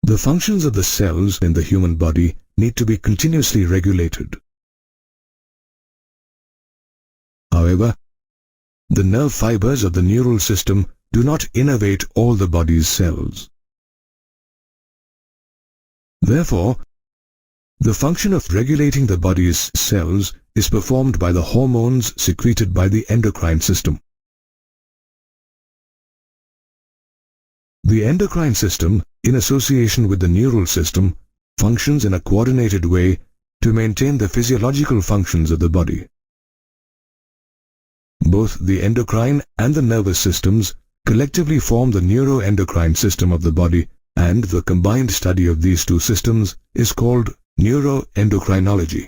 The functions of the cells in the human body need to be continuously regulated. However, the nerve fibers of the neural system do not innervate all the body's cells. Therefore, the function of regulating the body's cells is performed by the hormones secreted by the endocrine system. The endocrine system, in association with the neural system, functions in a coordinated way to maintain the physiological functions of the body. Both the endocrine and the nervous systems collectively form the neuroendocrine system of the body, and the combined study of these two systems is called neuroendocrinology.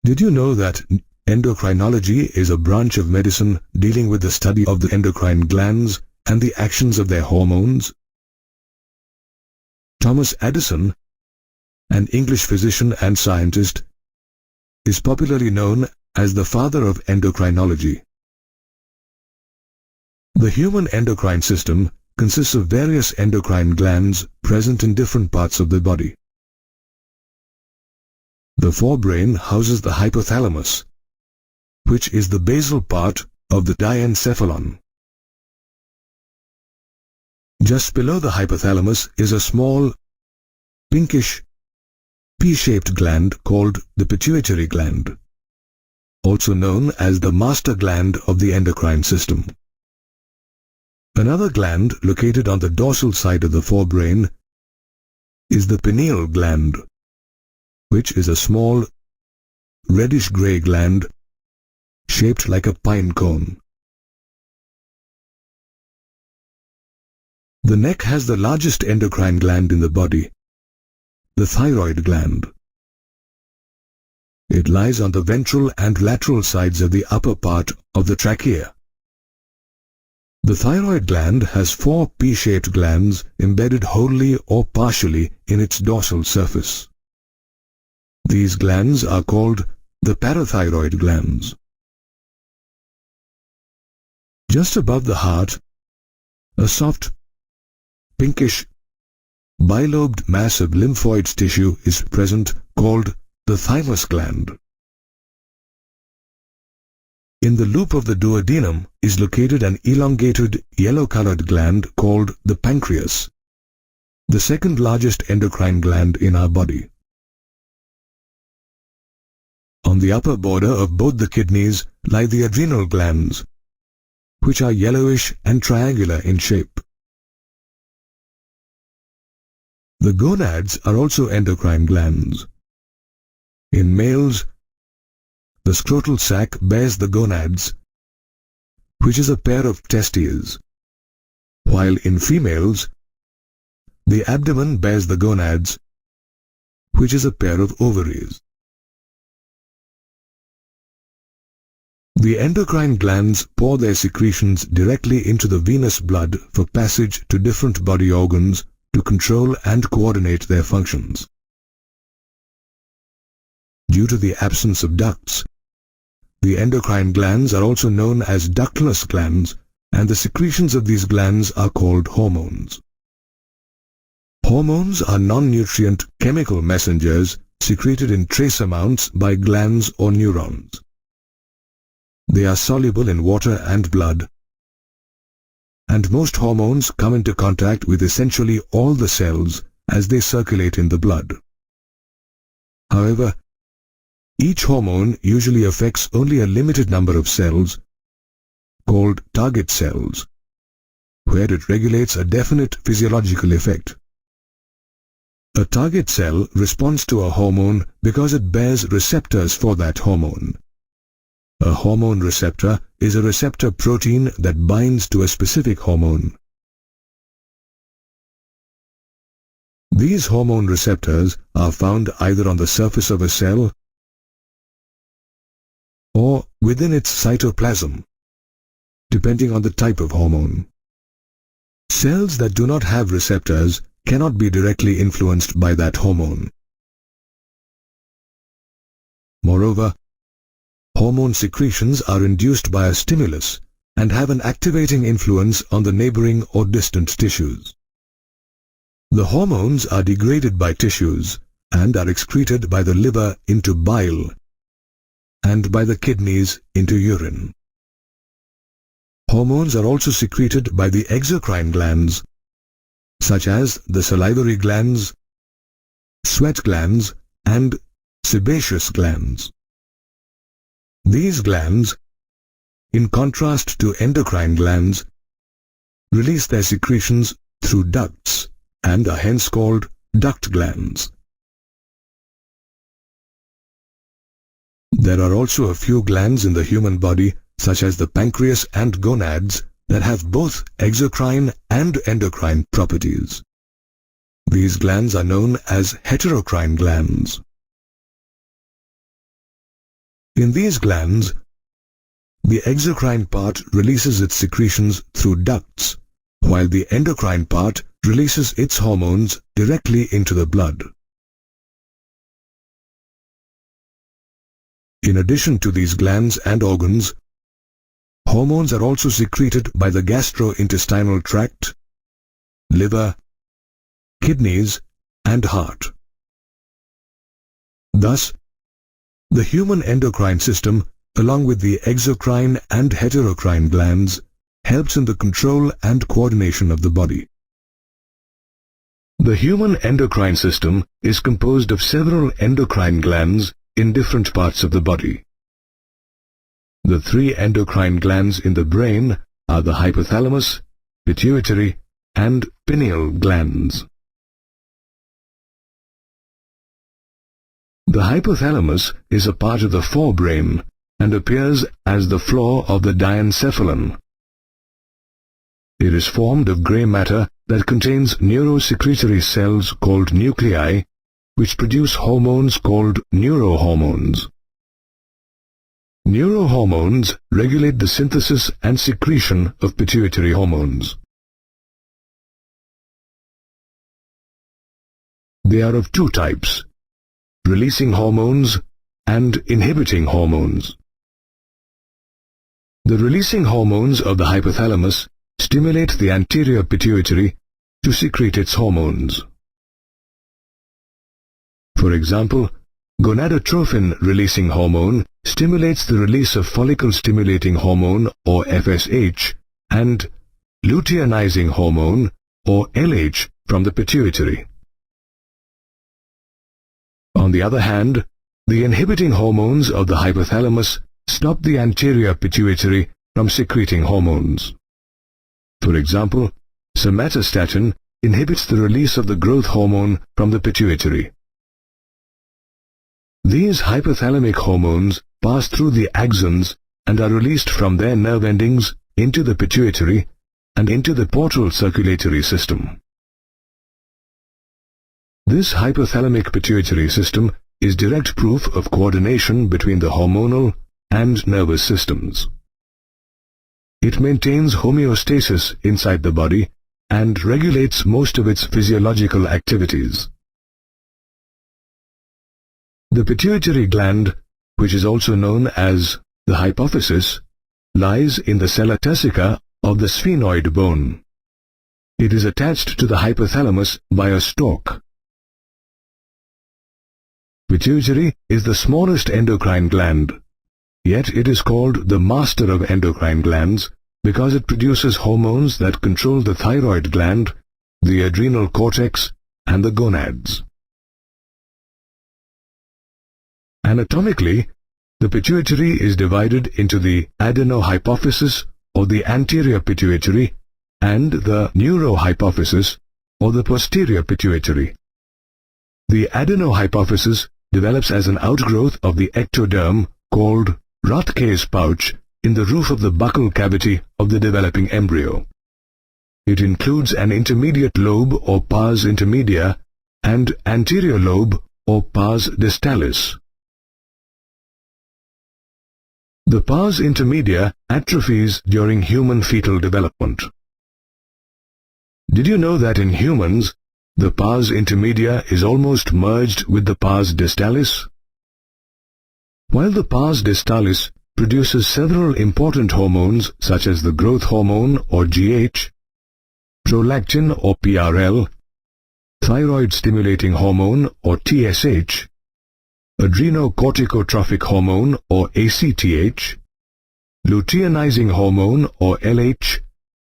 Did you know that endocrinology is a branch of medicine dealing with the study of the endocrine glands and the actions of their hormones? Thomas Addison, an English physician and scientist, is popularly known as the father of endocrinology. The human endocrine system consists of various endocrine glands present in different parts of the body. The forebrain houses the hypothalamus, which is the basal part of the diencephalon. Just below the hypothalamus is a small, pinkish, pea-shaped gland called the pituitary gland, also known as the master gland of the endocrine system. Another gland located on the dorsal side of the forebrain is the pineal gland, which is a small, reddish-gray gland shaped like a pine cone. The neck has the largest endocrine gland in the body, the thyroid gland. It lies on the ventral and lateral sides of the upper part of the trachea. The thyroid gland has 4 pea-shaped glands embedded wholly or partially in its dorsal surface. These glands are called the parathyroid glands. Just above the heart, a soft, pinkish, bilobed mass of lymphoid tissue is present called the thymus gland. In the loop of the duodenum is located an elongated yellow-colored gland called the pancreas, the second largest endocrine gland in our body. On the upper border of both the kidneys lie the adrenal glands, which are yellowish and triangular in shape. The gonads are also endocrine glands. In males, the scrotal sac bears the gonads, which is a pair of testes, while in females, the abdomen bears the gonads, which is a pair of ovaries. The endocrine glands pour their secretions directly into the venous blood for passage to different body organs to control and coordinate their functions. Due to the absence of ducts, the endocrine glands are also known as ductless glands, and the secretions of these glands are called hormones. Hormones are non-nutrient chemical messengers secreted in trace amounts by glands or neurons. They are soluble in water and blood, and most hormones come into contact with essentially all the cells as they circulate in the blood. However, each hormone usually affects only a limited number of cells, called target cells, where it regulates a definite physiological effect. A target cell responds to a hormone because it bears receptors for that hormone. A hormone receptor is a receptor protein that binds to a specific hormone. These hormone receptors are found either on the surface of a cell or within its cytoplasm, depending on the type of hormone. Cells that do not have receptors cannot be directly influenced by that hormone. Moreover, hormone secretions are induced by a stimulus and have an activating influence on the neighboring or distant tissues. The hormones are degraded by tissues and are excreted by the liver into bile and by the kidneys into urine. Hormones are also secreted by the exocrine glands, such as the salivary glands, sweat glands, and sebaceous glands. These glands, in contrast to endocrine glands, release their secretions through ducts and are hence called duct glands. There are also a few glands in the human body, such as the pancreas and gonads, that have both exocrine and endocrine properties. These glands are known as heterocrine glands. In these glands, the exocrine part releases its secretions through ducts, while the endocrine part releases its hormones directly into the blood. In addition to these glands and organs, hormones are also secreted by the gastrointestinal tract, liver, kidneys, and heart. Thus, the human endocrine system, along with the exocrine and heterocrine glands, helps in the control and coordination of the body. The human endocrine system is composed of several endocrine glands in different parts of the body. The three endocrine glands in the brain are the hypothalamus, pituitary, and pineal glands. The hypothalamus is a part of the forebrain and appears as the floor of the diencephalon. It is formed of grey matter that contains neurosecretory cells called nuclei, which produce hormones called neurohormones. Neurohormones regulate the synthesis and secretion of pituitary hormones. They are of two types: releasing hormones and inhibiting hormones. The releasing hormones of the hypothalamus stimulate the anterior pituitary to secrete its hormones. For example, gonadotrophin-releasing hormone stimulates the release of follicle-stimulating hormone, or FSH, and luteinizing hormone, or LH, from the pituitary. On the other hand, the inhibiting hormones of the hypothalamus stop the anterior pituitary from secreting hormones. For example, somatostatin inhibits the release of the growth hormone from the pituitary. These hypothalamic hormones pass through the axons and are released from their nerve endings into the pituitary and into the portal circulatory system. This hypothalamic pituitary system is direct proof of coordination between the hormonal and nervous systems. It maintains homeostasis inside the body and regulates most of its physiological activities. The pituitary gland, which is also known as the hypophysis, lies in the sella turcica of the sphenoid bone. It is attached to the hypothalamus by a stalk. Pituitary is the smallest endocrine gland, yet it is called the master of endocrine glands because it produces hormones that control the thyroid gland, the adrenal cortex, and the gonads. Anatomically, the pituitary is divided into the adenohypophysis, or the anterior pituitary, and the neurohypophysis, or the posterior pituitary. The adenohypophysis develops as an outgrowth of the ectoderm called Rothke's pouch in the roof of the buccal cavity of the developing embryo. It includes an intermediate lobe or pars intermedia and anterior lobe or pars distalis. The pars intermedia atrophies during human fetal development. Did you know that in humans, the pars intermedia is almost merged with the pars distalis? While the pars distalis produces several important hormones such as the growth hormone or GH, prolactin or PRL, thyroid-stimulating hormone or TSH, adrenocorticotropic hormone or ACTH, luteinizing hormone or LH,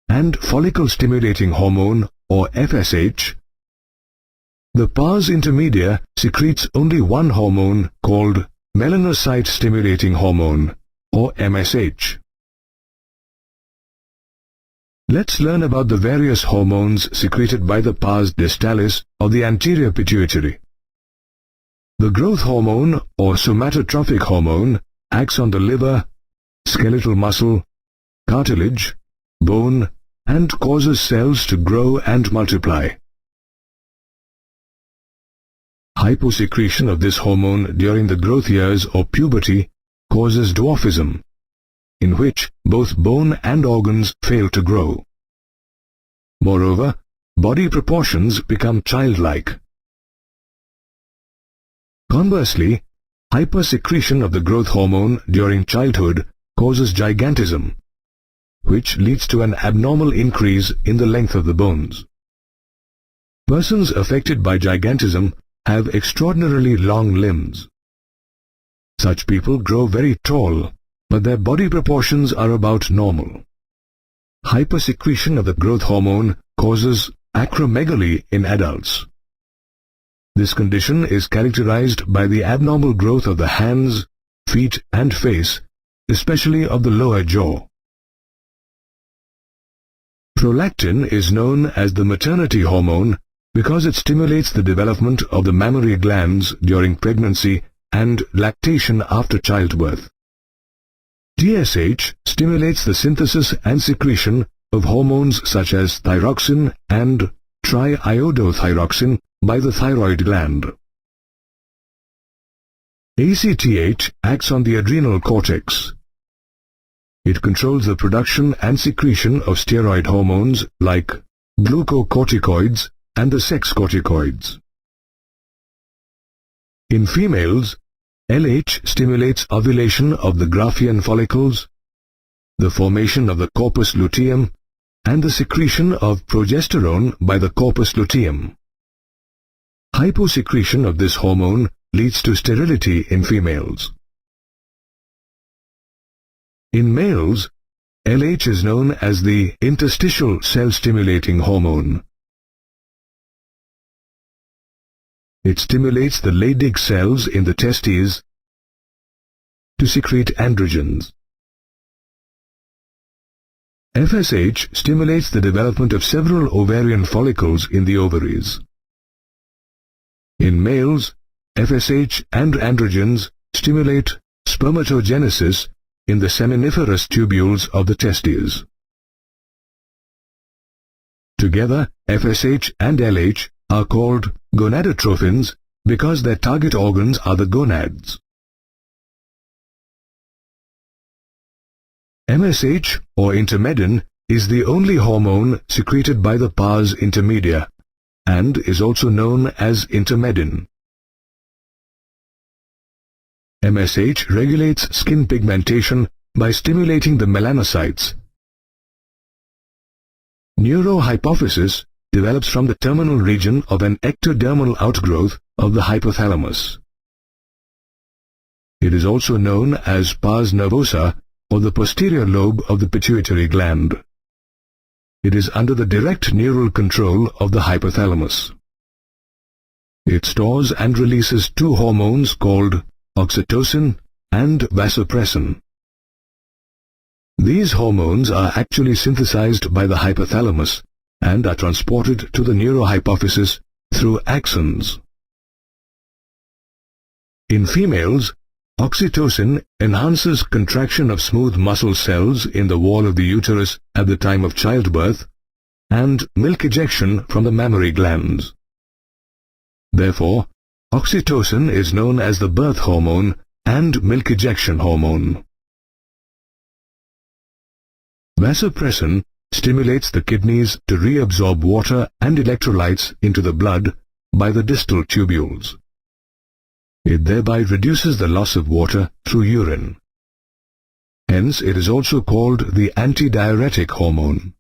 and follicle-stimulating hormone or FSH. The pars intermedia secretes only one hormone called melanocyte-stimulating hormone or MSH. Let's learn about the various hormones secreted by the pars distalis of the anterior pituitary. The growth hormone or somatotropic hormone acts on the liver, skeletal muscle, cartilage, bone, and causes cells to grow and multiply. Hyposecretion of this hormone during the growth years or puberty causes dwarfism, in which both bone and organs fail to grow. Moreover, body proportions become childlike. Conversely, hypersecretion of the growth hormone during childhood causes gigantism, which leads to an abnormal increase in the length of the bones. Persons affected by gigantism have extraordinarily long limbs. Such people grow very tall, but their body proportions are about normal. Hypersecretion of the growth hormone causes acromegaly in adults. This condition is characterized by the abnormal growth of the hands, feet, and face, especially of the lower jaw. Prolactin is known as the maternity hormone because it stimulates the development of the mammary glands during pregnancy and lactation after childbirth. TSH stimulates the synthesis and secretion of hormones such as thyroxine and triiodothyroxine by the thyroid gland. ACTH acts on the adrenal cortex. It controls the production and secretion of steroid hormones like glucocorticoids and the sex corticoids. In females, LH stimulates ovulation of the Graafian follicles, the formation of the corpus luteum, and the secretion of progesterone by the corpus luteum. Hyposecretion of this hormone leads to sterility in females. In males, LH is known as the interstitial cell-stimulating hormone. It stimulates the Leydig cells in the testes to secrete androgens. FSH stimulates the development of several ovarian follicles in the ovaries. In males, FSH and androgens stimulate spermatogenesis in the seminiferous tubules of the testes. Together, FSH and LH are called gonadotrophins because their target organs are the gonads. MSH or intermedin is the only hormone secreted by the pars intermedia and is also known as intermedin. MSH regulates skin pigmentation by stimulating the melanocytes. Neurohypophysis develops from the terminal region of an ectodermal outgrowth of the hypothalamus. It is also known as pars nervosa or the posterior lobe of the pituitary gland. It is under the direct neural control of the hypothalamus. It stores and releases two hormones called oxytocin and vasopressin. These hormones are actually synthesized by the hypothalamus and are transported to the neurohypophysis through axons. In females, oxytocin enhances contraction of smooth muscle cells in the wall of the uterus at the time of childbirth and milk ejection from the mammary glands. Therefore, oxytocin is known as the birth hormone and milk ejection hormone. Vasopressin stimulates the kidneys to reabsorb water and electrolytes into the blood by the distal tubules. It thereby reduces the loss of water through urine. Hence, it is also called the antidiuretic hormone.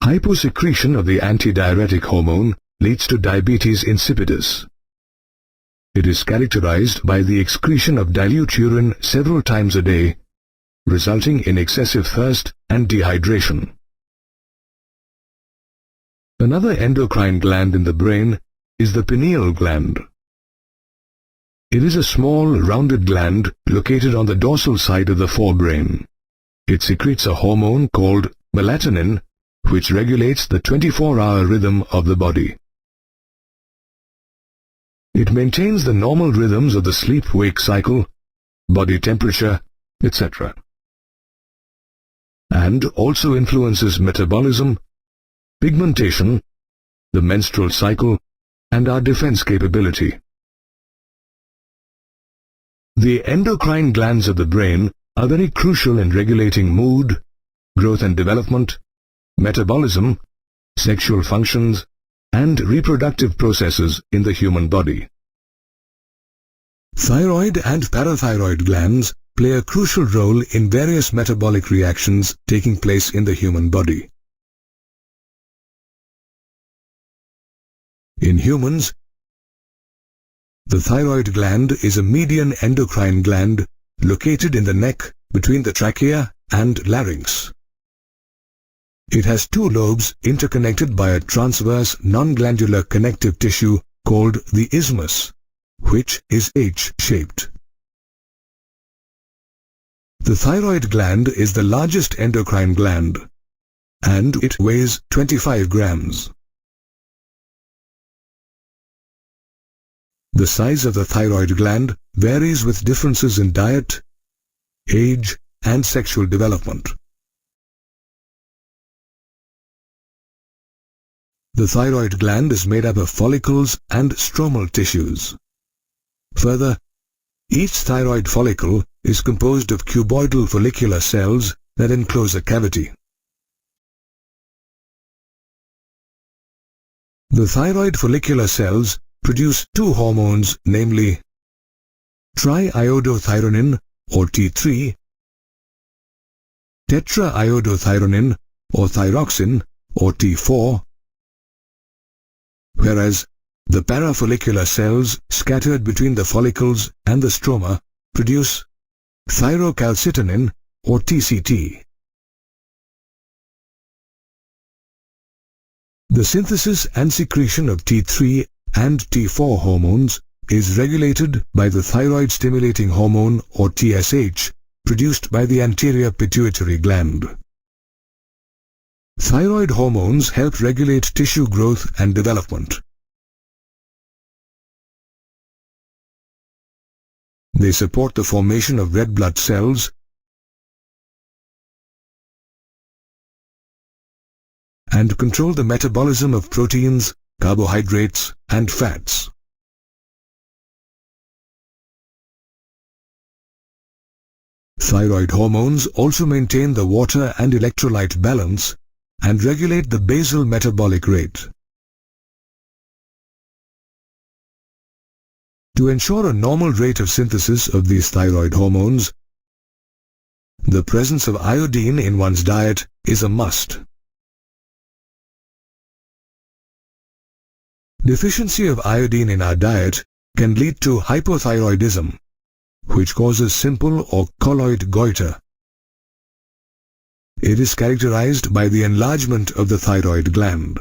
Hyposecretion of the antidiuretic hormone leads to diabetes insipidus. It is characterized by the excretion of dilute urine several times a day, resulting in excessive thirst and dehydration. Another endocrine gland in the brain is the pineal gland. It is a small, rounded gland located on the dorsal side of the forebrain. It secretes a hormone called melatonin, which regulates the 24-hour rhythm of the body. It maintains the normal rhythms of the sleep-wake cycle, body temperature, etc. And also influences metabolism, pigmentation, the menstrual cycle, and our defense capability. The endocrine glands of the brain are very crucial in regulating mood, growth and development, metabolism, sexual functions, and reproductive processes in the human body. Thyroid and parathyroid glands play a crucial role in various metabolic reactions taking place in the human body. In humans, the thyroid gland is a median endocrine gland located in the neck between the trachea and larynx. It has two lobes interconnected by a transverse non-glandular connective tissue called the isthmus, which is H-shaped. The thyroid gland is the largest endocrine gland, and it weighs 25 grams. The size of the thyroid gland varies with differences in diet, age, and sexual development. The thyroid gland is made up of follicles and stromal tissues. Further, each thyroid follicle is composed of cuboidal follicular cells that enclose a cavity. The thyroid follicular cells produce two hormones, namely triiodothyronin or T3, tetraiodothyronin or thyroxine or T4, whereas the parafollicular cells scattered between the follicles and the stroma produce thyrocalcitonin or TCT. The synthesis and secretion of T3 and T4 hormones is regulated by the thyroid stimulating hormone or TSH produced by the anterior pituitary gland. Thyroid hormones help regulate tissue growth and development. They support the formation of red blood cells and control the metabolism of proteins, carbohydrates, and fats. Thyroid hormones also maintain the water and electrolyte balance and regulate the basal metabolic rate. To ensure a normal rate of synthesis of these thyroid hormones, the presence of iodine in one's diet is a must. Deficiency of iodine in our diet can lead to hypothyroidism, which causes simple or colloid goiter. It is characterized by the enlargement of the thyroid gland.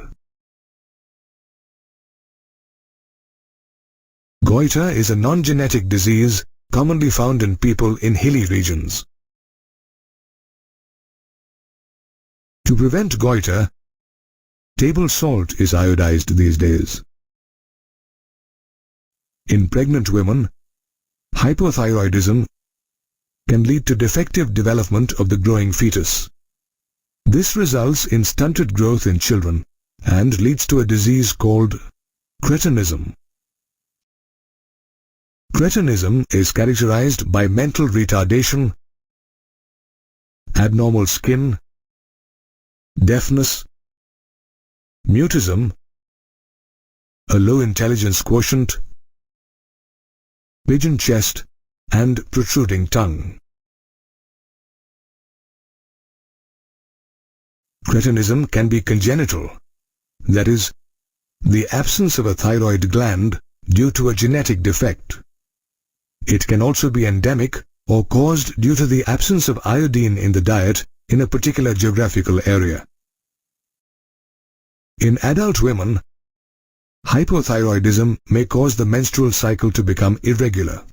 Goiter is a non-genetic disease commonly found in people in hilly regions. To prevent goiter, table salt is iodized these days. In pregnant women, hypothyroidism can lead to defective development of the growing fetus. This results in stunted growth in children and leads to a disease called cretinism. Cretinism is characterized by mental retardation, abnormal skin, deafness, mutism, a low intelligence quotient, pigeon chest, and protruding tongue. Cretinism can be congenital, that is, the absence of a thyroid gland due to a genetic defect. It can also be endemic or caused due to the absence of iodine in the diet in a particular geographical area. In adult women, hypothyroidism may cause the menstrual cycle to become irregular.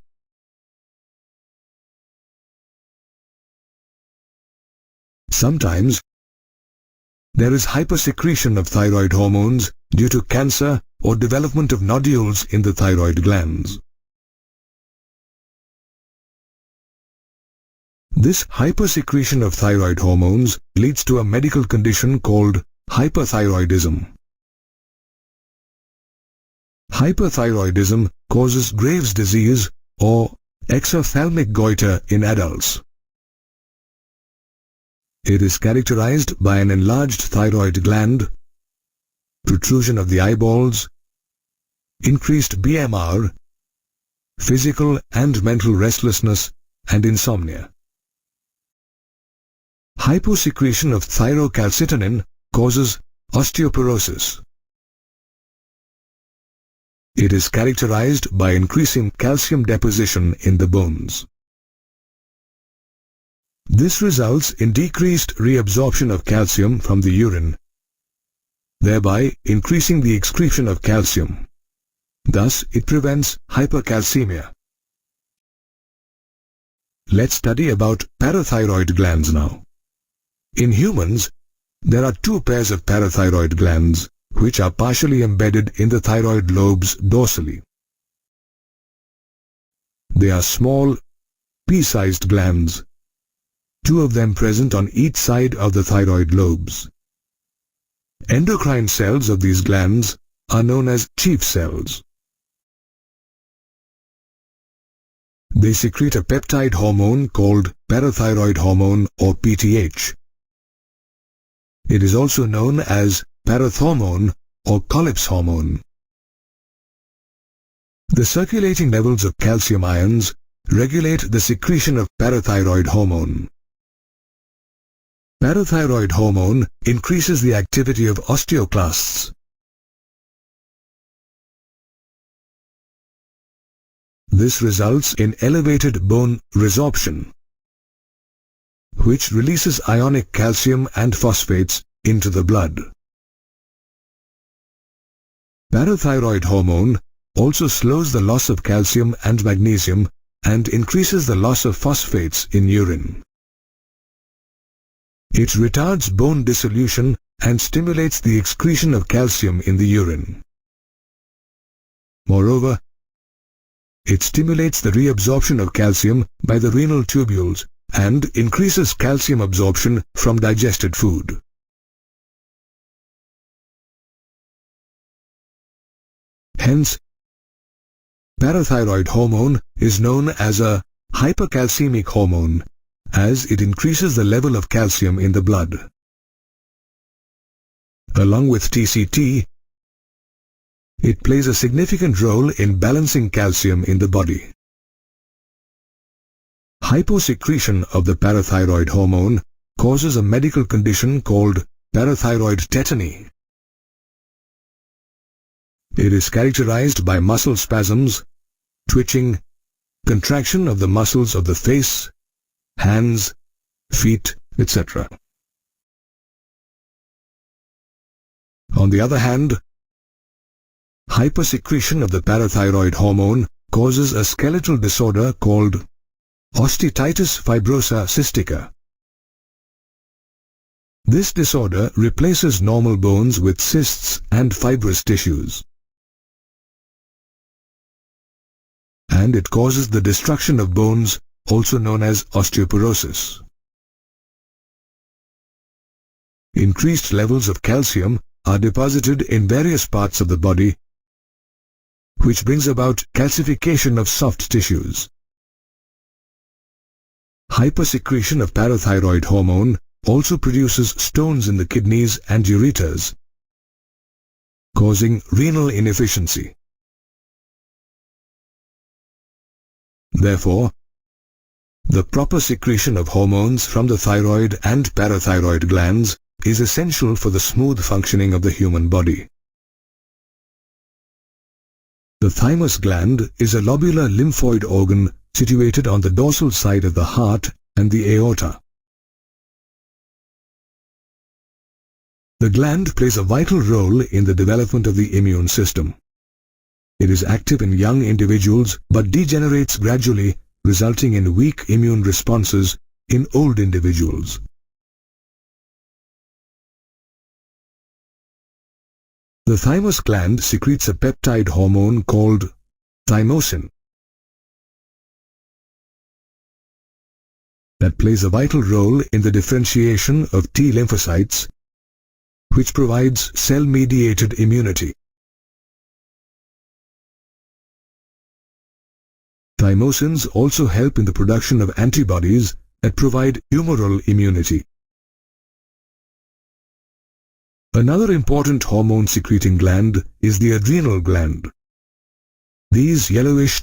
Sometimes, there is hypersecretion of thyroid hormones due to cancer or development of nodules in the thyroid glands. This hypersecretion of thyroid hormones leads to a medical condition called hyperthyroidism. Hyperthyroidism causes Graves' disease or exophthalmic goiter in adults. It is characterized by an enlarged thyroid gland, protrusion of the eyeballs, increased BMR, physical and mental restlessness, and insomnia. Hyposecretion of thyrocalcitonin causes osteoporosis. It is characterized by increasing calcium deposition in the bones. This results in decreased reabsorption of calcium from the urine, thereby increasing the excretion of calcium. Thus, it prevents hypercalcemia. Let's study about parathyroid glands now. In humans, there are two pairs of parathyroid glands, which are partially embedded in the thyroid lobes dorsally. They are small, pea-sized glands, two of them present on each side of the thyroid lobes. Endocrine cells of these glands are known as chief cells. They secrete a peptide hormone called parathyroid hormone or PTH. It is also known as parathormone or Colles hormone. The circulating levels of calcium ions regulate the secretion of parathyroid hormone. Parathyroid hormone increases the activity of osteoclasts. This results in elevated bone resorption, which releases ionic calcium and phosphates into the blood. Parathyroid hormone also slows the loss of calcium and magnesium and increases the loss of phosphates in urine. It retards bone dissolution and stimulates the excretion of calcium in the urine. Moreover, it stimulates the reabsorption of calcium by the renal tubules and increases calcium absorption from digested food. Hence, parathyroid hormone is known as a hypercalcemic hormone, as it increases the level of calcium in the blood. Along with TCT, it plays a significant role in balancing calcium in the body. Hyposecretion of the parathyroid hormone causes a medical condition called parathyroid tetany. It is characterized by muscle spasms, twitching, contraction of the muscles of the face, hands, feet, etc. On the other hand, hypersecretion of the parathyroid hormone causes a skeletal disorder called osteitis fibrosa cystica. This disorder replaces normal bones with cysts and fibrous tissues. And it causes the destruction of bones, also known as osteoporosis. Increased levels of calcium are deposited in various parts of the body, which brings about calcification of soft tissues. Hypersecretion of parathyroid hormone also produces stones in the kidneys and ureters, causing renal inefficiency. Therefore, the proper secretion of hormones from the thyroid and parathyroid glands is essential for the smooth functioning of the human body. The thymus gland is a lobular lymphoid organ situated on the dorsal side of the heart and the aorta. The gland plays a vital role in the development of the immune system. It is active in young individuals but degenerates gradually, resulting in weak immune responses in old individuals. The thymus gland secretes a peptide hormone called thymosin that plays a vital role in the differentiation of T lymphocytes, which provides cell-mediated immunity. Thymosins also help in the production of antibodies that provide humoral immunity. Another important hormone-secreting gland is the adrenal gland. These yellowish,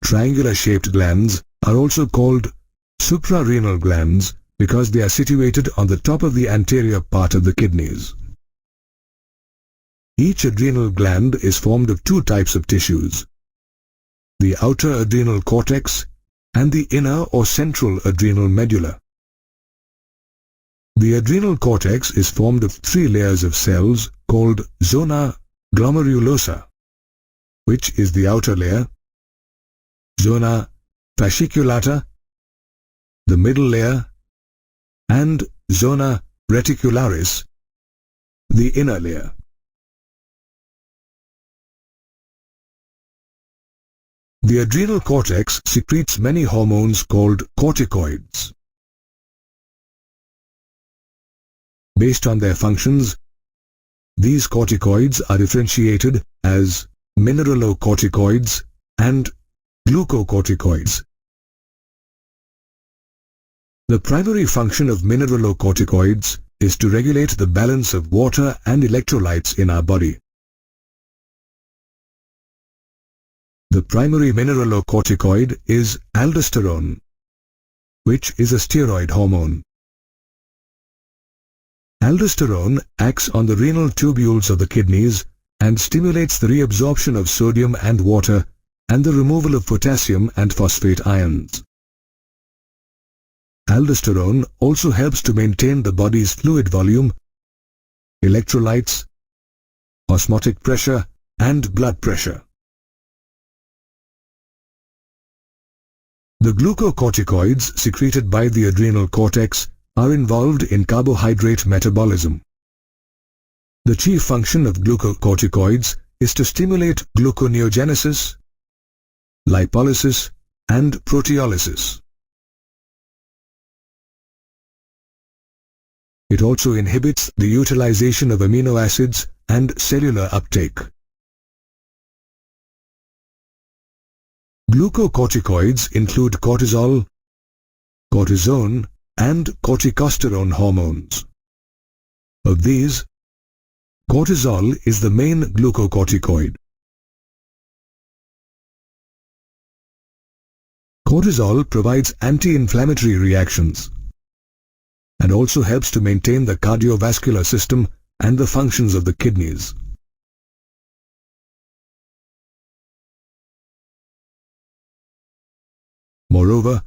triangular-shaped glands are also called suprarenal glands because they are situated on the top of the anterior part of the kidneys. Each adrenal gland is formed of two types of tissues: the outer adrenal cortex and the inner or central adrenal medulla. The adrenal cortex is formed of three layers of cells called zona glomerulosa, which is the outer layer, zona fasciculata, the middle layer, and zona reticularis, the inner layer. The adrenal cortex secretes many hormones called corticoids. Based on their functions, these corticoids are differentiated as mineralocorticoids and glucocorticoids. The primary function of mineralocorticoids is to regulate the balance of water and electrolytes in our body. The primary mineralocorticoid is aldosterone, which is a steroid hormone. Aldosterone acts on the renal tubules of the kidneys and stimulates the reabsorption of sodium and water and the removal of potassium and phosphate ions. Aldosterone also helps to maintain the body's fluid volume, electrolytes, osmotic pressure, and blood pressure. The glucocorticoids secreted by the adrenal cortex are involved in carbohydrate metabolism. The chief function of glucocorticoids is to stimulate gluconeogenesis, lipolysis, and proteolysis. It also inhibits the utilization of amino acids and cellular uptake. Glucocorticoids include cortisol, cortisone, and corticosterone hormones. Of these, cortisol is the main glucocorticoid. Cortisol provides anti-inflammatory reactions and also helps to maintain the cardiovascular system and the functions of the kidneys. Moreover,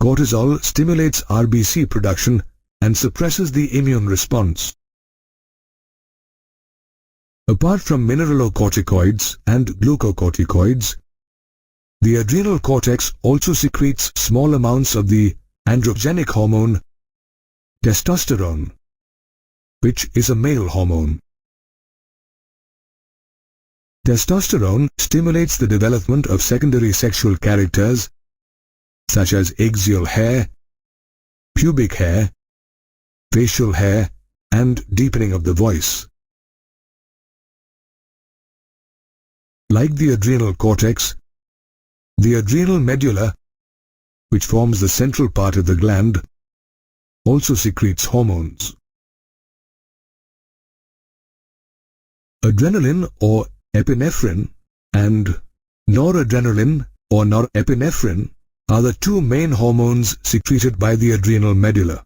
cortisol stimulates RBC production and suppresses the immune response. Apart from mineralocorticoids and glucocorticoids, the adrenal cortex also secretes small amounts of the androgenic hormone testosterone, which is a male hormone. Testosterone stimulates the development of secondary sexual characters such as axial hair, pubic hair, facial hair, and deepening of the voice. Like the adrenal cortex, the adrenal medulla, which forms the central part of the gland, also secretes hormones. Adrenaline or epinephrine and noradrenaline or norepinephrine are the two main hormones secreted by the adrenal medulla.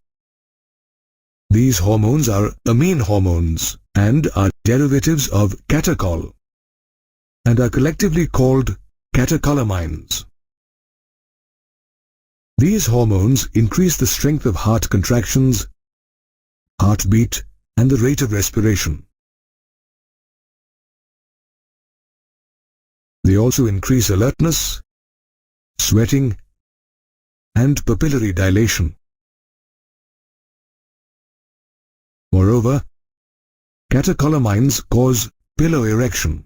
These hormones are amine hormones and are derivatives of catechol and are collectively called catecholamines. These hormones increase the strength of heart contractions, heartbeat, and the rate of respiration. They also increase alertness, sweating, and pupillary dilation. Moreover, catecholamines cause piloerection.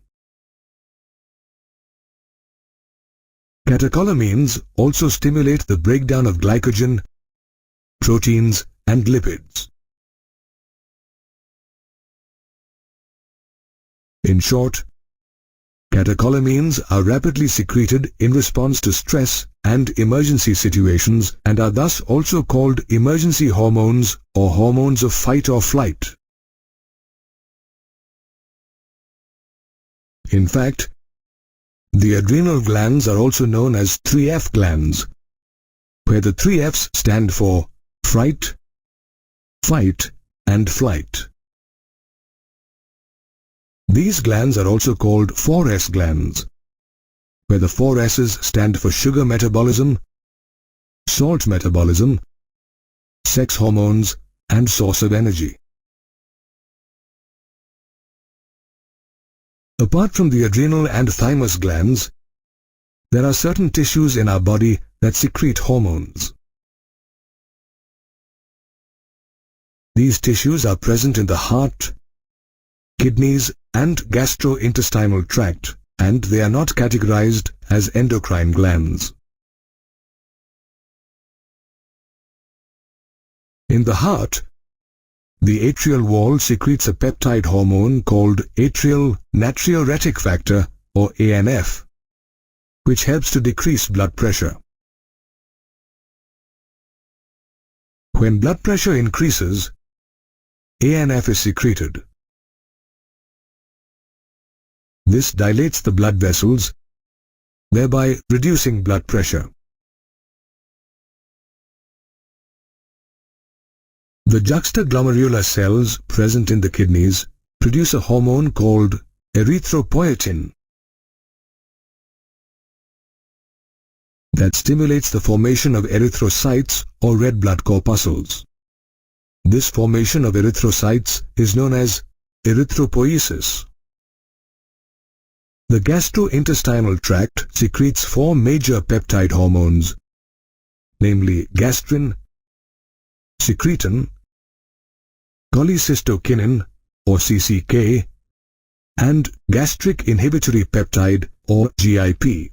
Catecholamines also stimulate the breakdown of glycogen, proteins, and lipids. In short, catecholamines are rapidly secreted in response to stress and emergency situations and are thus also called emergency hormones or hormones of fight or flight. In fact, the adrenal glands are also known as 3F glands, where the 3 F's stand for fright, fight, and flight. These glands are also called 4S glands, where the 4 S's stand for sugar metabolism, salt metabolism, sex hormones, and source of energy. Apart from the adrenal and thymus glands, there are certain tissues in our body that secrete hormones. These tissues are present in the heart, kidneys, and gastrointestinal tract, and they are not categorized as endocrine glands. In the heart, the atrial wall secretes a peptide hormone called atrial natriuretic factor or ANF, which helps to decrease blood pressure. When blood pressure increases, ANF is secreted. This dilates the blood vessels, thereby reducing blood pressure. The juxtaglomerular cells present in the kidneys produce a hormone called erythropoietin that stimulates the formation of erythrocytes or red blood corpuscles. This formation of erythrocytes is known as erythropoiesis. The gastrointestinal tract secretes 4 major peptide hormones, namely gastrin, secretin, cholecystokinin or CCK, and gastric inhibitory peptide or GIP.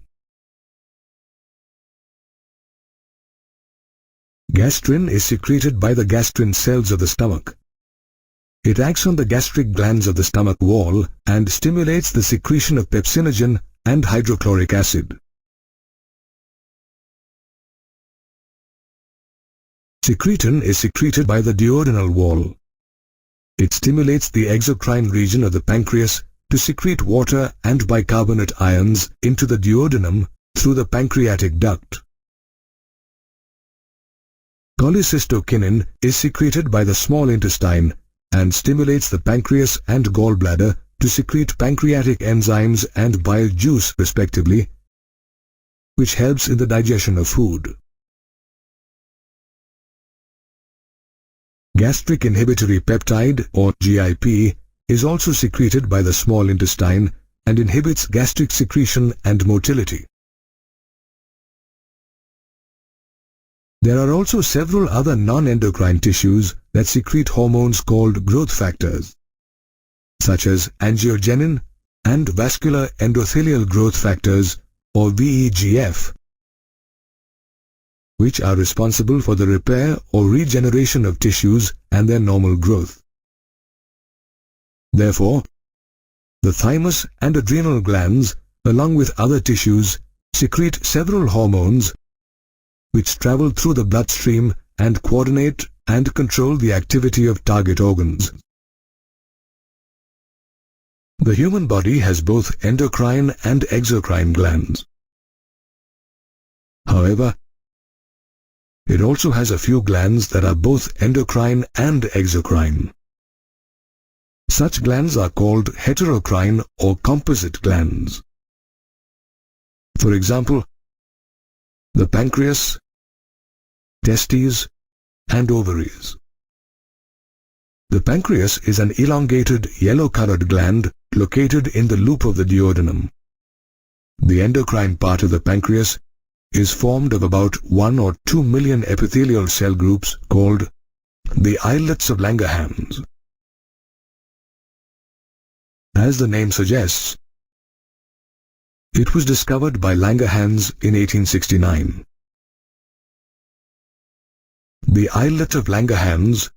Gastrin is secreted by the gastrin cells of the stomach. It acts on the gastric glands of the stomach wall and stimulates the secretion of pepsinogen and hydrochloric acid. Secretin is secreted by the duodenal wall. It stimulates the exocrine region of the pancreas to secrete water and bicarbonate ions into the duodenum through the pancreatic duct. Cholecystokinin is secreted by the small intestine and stimulates the pancreas and gallbladder to secrete pancreatic enzymes and bile juice respectively, which helps in the digestion of food. Gastric inhibitory peptide or GIP is also secreted by the small intestine and inhibits gastric secretion and motility. There are also several other non-endocrine tissues that secrete hormones called growth factors, such as angiogenin and vascular endothelial growth factors or VEGF, which are responsible for the repair or regeneration of tissues and their normal growth. Therefore, the thymus and adrenal glands, along with other tissues, secrete several hormones which travel through the bloodstream and coordinate and control the activity of target organs. The human body has both endocrine and exocrine glands. However, It also has a few glands that are both endocrine and exocrine. Such glands are called heterocrine or composite glands. For example, the pancreas, testes, and ovaries. The pancreas is an elongated yellow-colored gland located in the loop of the duodenum. The endocrine part of the pancreas is formed of about 1 or 2 million epithelial cell groups called the islets of Langerhans. As the name suggests, it was discovered by Langerhans in 1869. The islet of Langerhans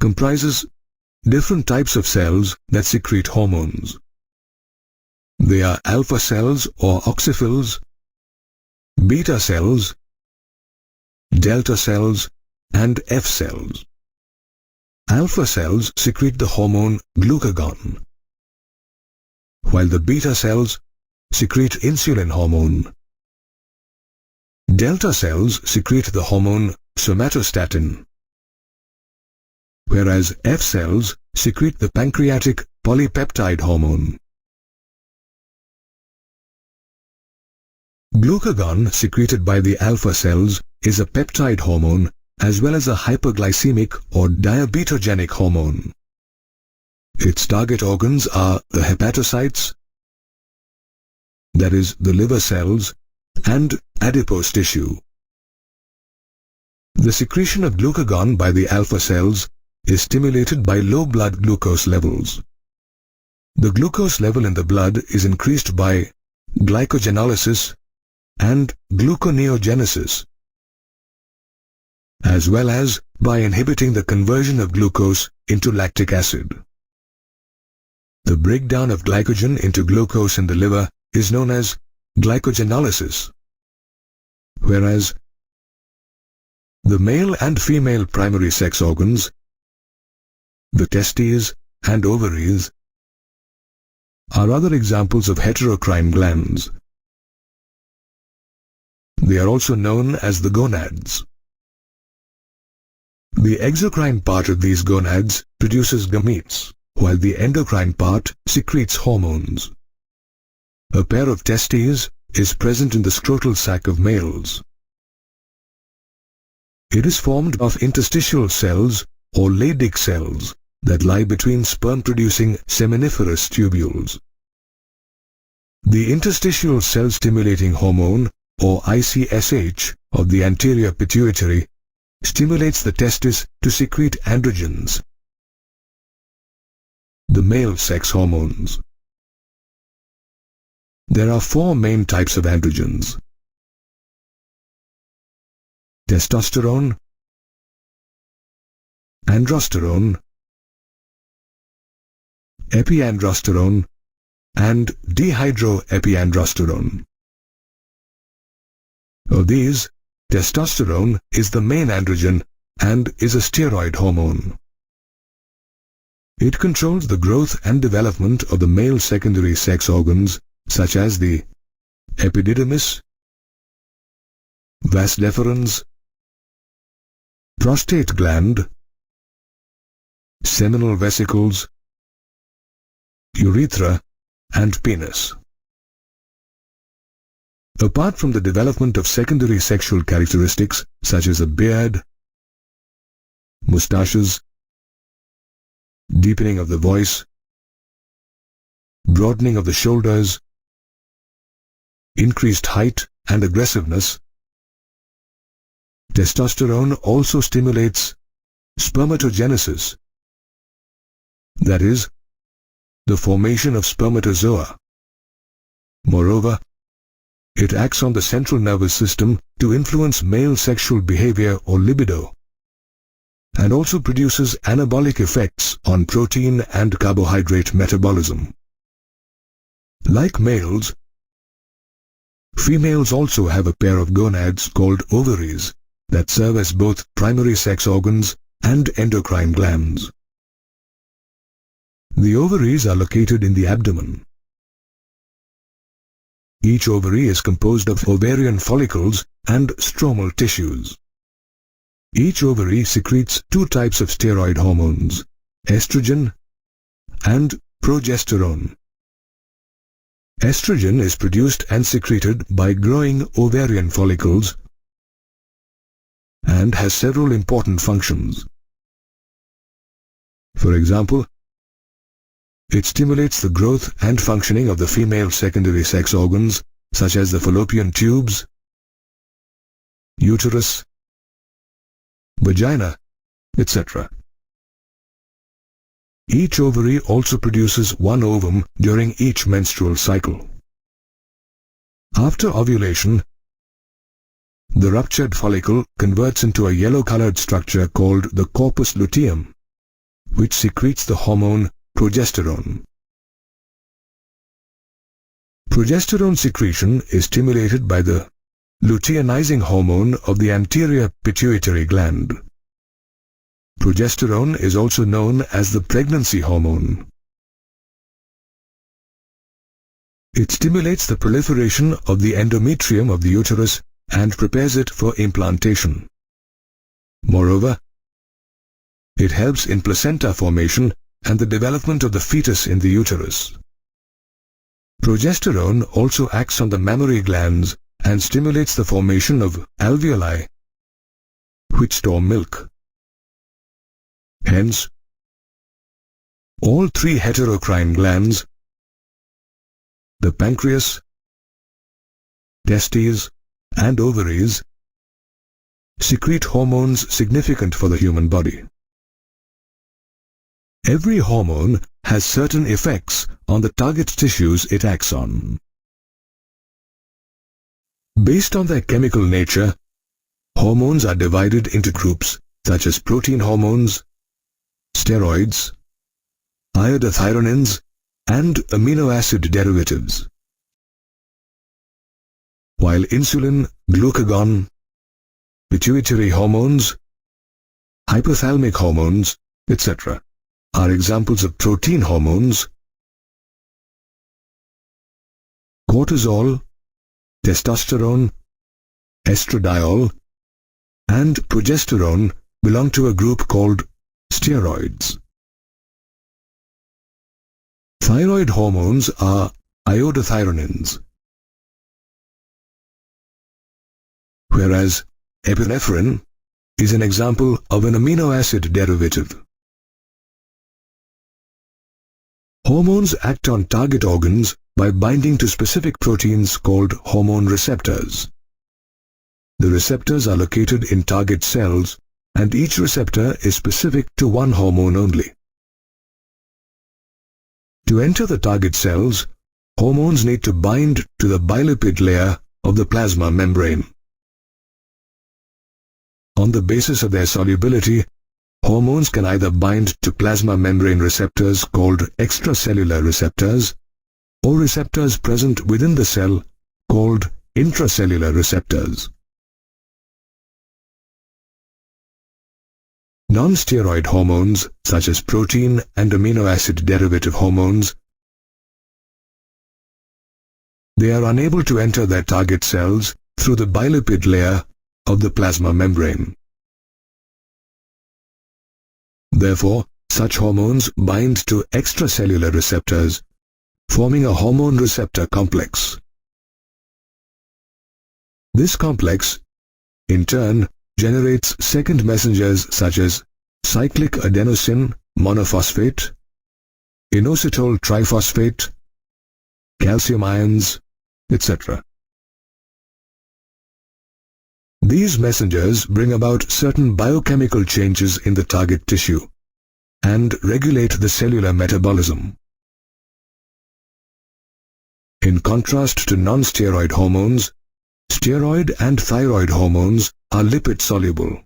comprises different types of cells that secrete hormones. They are alpha cells or oxyphils, beta cells, delta cells, and F cells. Alpha cells secrete the hormone glucagon, while the beta cells secrete insulin hormone. Delta cells secrete the hormone somatostatin, whereas F cells secrete the pancreatic polypeptide hormone. Glucagon secreted by the alpha cells is a peptide hormone as well as a hyperglycemic or diabetogenic hormone. Its target organs are the hepatocytes, that is, the liver cells, and adipose tissue. The secretion of glucagon by the alpha cells is stimulated by low blood glucose levels. The glucose level in the blood is increased by glycogenolysis and gluconeogenesis, as well as by inhibiting the conversion of glucose into lactic acid. The breakdown of glycogen into glucose in the liver is known as glycogenolysis, whereas the male and female primary sex organs, the testes and ovaries, are other examples of heterocrine glands. They are also known as the gonads. The exocrine part of these gonads produces gametes, while the endocrine part secretes hormones. A pair of testes is present in the scrotal sac of males. It is formed of interstitial cells or Leydig cells that lie between sperm-producing seminiferous tubules. The interstitial cell-stimulating hormone, or ICSH, of the anterior pituitary stimulates the testis to secrete androgens, the male sex hormones. There are 4 main types of androgens: testosterone, androsterone, epiandrosterone, and dehydroepiandrosterone. Of these, testosterone is the main androgen and is a steroid hormone. It controls the growth and development of the male secondary sex organs such as the epididymis, vas deferens, prostate gland, seminal vesicles, urethra, and penis. Apart from the development of secondary sexual characteristics such as a beard, mustaches, deepening of the voice, broadening of the shoulders, increased height and aggressiveness, testosterone also stimulates spermatogenesis, that is, the formation of spermatozoa. Moreover, it acts on the central nervous system to influence male sexual behavior or libido, and also produces anabolic effects on protein and carbohydrate metabolism. Like males, females also have a pair of gonads called ovaries that serve as both primary sex organs and endocrine glands. The ovaries are located in the abdomen. Each ovary is composed of ovarian follicles and stromal tissues. Each ovary secretes two types of steroid hormones, estrogen and progesterone. Estrogen is produced and secreted by growing ovarian follicles and has several important functions. For example, it stimulates the growth and functioning of the female secondary sex organs such as the fallopian tubes, uterus, vagina, etc. Each ovary also produces one ovum during each menstrual cycle. After ovulation, the ruptured follicle converts into a yellow-colored structure called the corpus luteum, which secretes the hormone progesterone. Progesterone secretion is stimulated by the luteinizing hormone of the anterior pituitary gland. Progesterone is also known as the pregnancy hormone. It stimulates the proliferation of the endometrium of the uterus and prepares it for implantation. Moreover, it helps in placenta formation and the development of the fetus in the uterus. Progesterone also acts on the mammary glands and stimulates the formation of alveoli, which store milk. Hence, all three heterocrine glands, the pancreas, testes, and ovaries, secrete hormones significant for the human body. Every hormone has certain effects on the target tissues it acts on. Based on their chemical nature, hormones are divided into groups such as protein hormones, steroids, iodothyronins, and amino acid derivatives. While insulin, glucagon, pituitary hormones, hypothalamic hormones, etc. are examples of protein hormones, cortisol, testosterone, estradiol, and progesterone belong to a group called steroids. Thyroid hormones are iodothyronins, whereas epinephrine is an example of an amino acid derivative. Hormones act on target organs by binding to specific proteins called hormone receptors. The receptors are located in target cells, and each receptor is specific to one hormone only. To enter the target cells, hormones need to bind to the bilipid layer of the plasma membrane. On the basis of their solubility, hormones can either bind to plasma membrane receptors called extracellular receptors or receptors present within the cell called intracellular receptors. Non-steroid hormones such as protein and amino acid derivative hormones, they are unable to enter their target cells through the bilipid layer of the plasma membrane. Therefore, such hormones bind to extracellular receptors, forming a hormone receptor complex. This complex, in turn, generates second messengers such as cyclic adenosine monophosphate, inositol triphosphate, calcium ions, etc. These messengers bring about certain biochemical changes in the target tissue and regulate the cellular metabolism. In contrast to non-steroid hormones, steroid and thyroid hormones are lipid-soluble.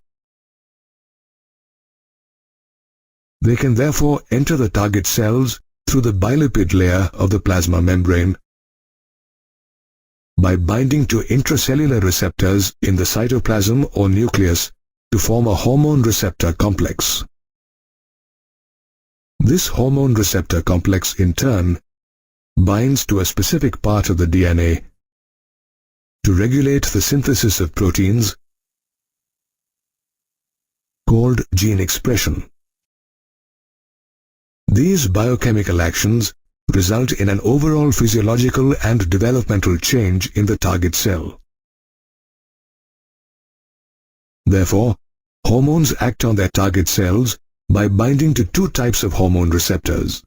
They can therefore enter the target cells through the bilipid layer of the plasma membrane by binding to intracellular receptors in the cytoplasm or nucleus to form a hormone receptor complex. This hormone receptor complex in turn binds to a specific part of the DNA to regulate the synthesis of proteins called gene expression. These biochemical actions result in an overall physiological and developmental change in the target cell. Therefore, hormones act on their target cells by binding to two types of hormone receptors.